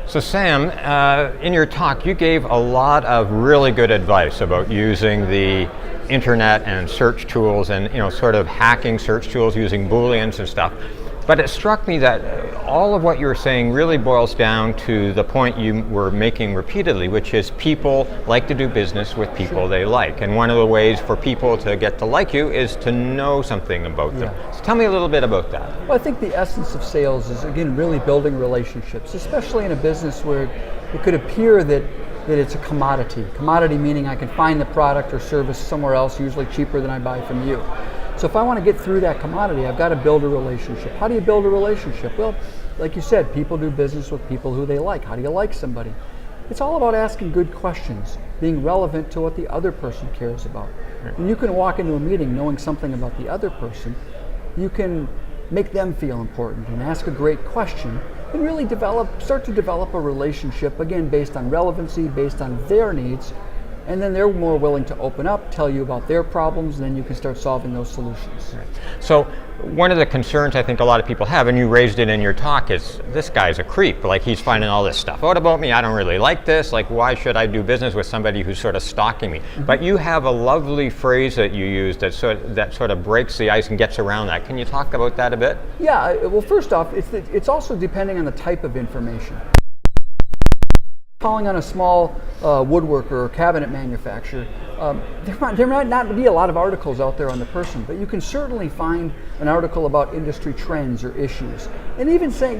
So Sam, in your talk, you gave a lot of really good advice about using the internet and search tools and sort of hacking search tools using Booleans and stuff. But it struck me that all of what you were saying really boils down to the point you were making repeatedly, which is people like to do business with people they like. And one of the ways for people to get to like you is to know something about them. So tell me a little bit about that. Well, I think the essence of sales is, again, really building relationships, especially in a business where it could appear that it's a commodity. Commodity meaning I can find the product or service somewhere else, usually cheaper than I buy from you. So if I want to get through that commodity, I've got to build a relationship. How do you build a relationship? Well, like you said, people do business with people who they like. How do you like somebody? It's all about asking good questions, being relevant to what the other person cares about. When you can walk into a meeting knowing something about the other person, you can make them feel important and ask a great question and really start to develop a relationship, again, based on relevancy, based on their needs. And then they're more willing to open up, tell you about their problems, and then you can start solving those solutions. Right. So one of the concerns I think a lot of people have, and you raised it in your talk, is this guy's a creep. Like, he's finding all this stuff out about me. I don't really like this. Like, why should I do business with somebody who's sort of stalking me? Mm-hmm. But you have a lovely phrase that you use that sort of breaks the ice and gets around that. Can you talk about that a bit? Yeah. Well, first off, it's also depending on the type of information. Calling on a small woodworker or cabinet manufacturer, there might not be a lot of articles out there on the person, but you can certainly find an article about industry trends or issues. And even saying,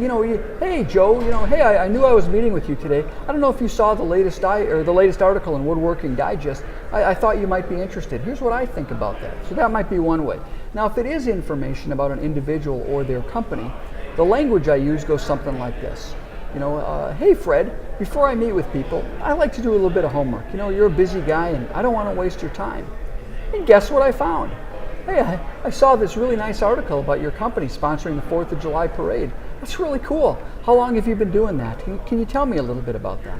hey Joe, hey, I knew I was meeting with you today. I don't know if you saw the latest article in Woodworking Digest. I thought you might be interested. Here's what I think about that. So that might be one way. Now, if it is information about an individual or their company, the language I use goes something like this. Hey Fred, before I meet with people, I like to do a little bit of homework. You're a busy guy and I don't want to waste your time. And guess what I found? Hey, I saw this really nice article about your company sponsoring the 4th of July parade. That's really cool. How long have you been doing that? Can you tell me a little bit about that?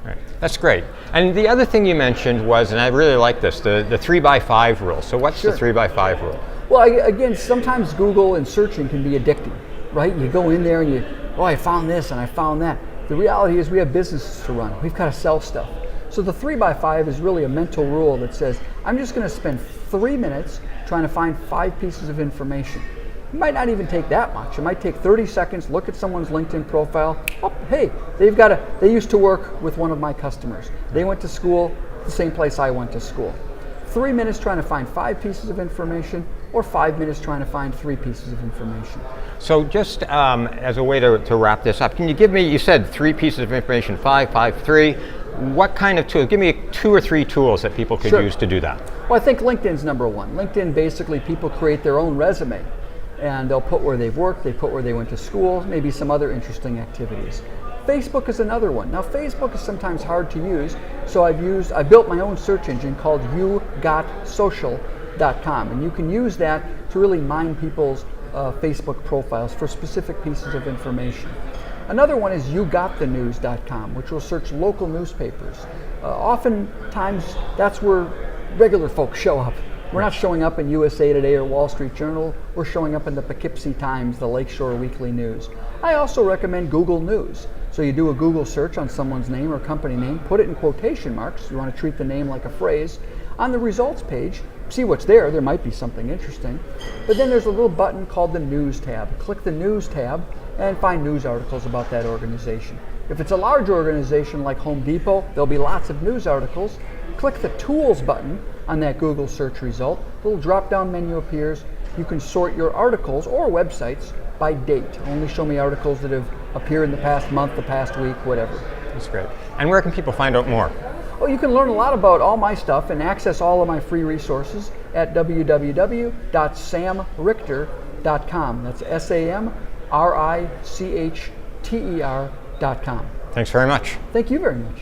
Right. That's great. And the other thing you mentioned was, and I really like this, the 3x5 rule. So what's the 3x5 rule? Well, again, sometimes Google and searching can be addicting, right? You go in there and I found this and I found that. The reality is we have businesses to run. We've got to sell stuff. So the 3x5 is really a mental rule that says, I'm just going to spend 3 minutes trying to find 5 pieces of information. It might not even take that much. It might take 30 seconds, look at someone's LinkedIn profile. Oh, hey, they used to work with one of my customers. They went to school, the same place I went to school. 3 minutes trying to find 5 pieces of information, or 5 minutes trying to find 3 pieces of information. So just as a way to wrap this up, can you give me, you said 3 pieces of information, 5, 3. What kind of tools? Give me 2 or 3 tools that people could use to do that. Well, I think LinkedIn's number one. LinkedIn, basically, people create their own resume. And they'll put where they've worked, they put where they went to school, maybe some other interesting activities. Facebook is another one. Now, Facebook is sometimes hard to use, so I built my own search engine called yougotsocial.com, and you can use that to really mine people's Facebook profiles for specific pieces of information. Another one is yougotthenews.com, which will search local newspapers. Oftentimes, that's where regular folks show up. We're not showing up in USA Today or Wall Street Journal. We're showing up in the Poughkeepsie Times, the Lakeshore Weekly News. I also recommend Google News. So you do a Google search on someone's name or company name, put it in quotation marks. You want to treat the name like a phrase. On the results page, see what's there. There might be something interesting. But then there's a little button called the News tab. Click the News tab and find news articles about that organization. If it's a large organization like Home Depot, there'll be lots of news articles. Click the Tools button on that Google search result. A little drop-down menu appears. You can sort your articles or websites by date. Only show me articles that have appeared in the past month, the past week, whatever. That's great. And where can people find out more? Well, you can learn a lot about all my stuff and access all of my free resources at www.samrichter.com. That's SAMRICHTER.com. Thanks very much. Thank you very much.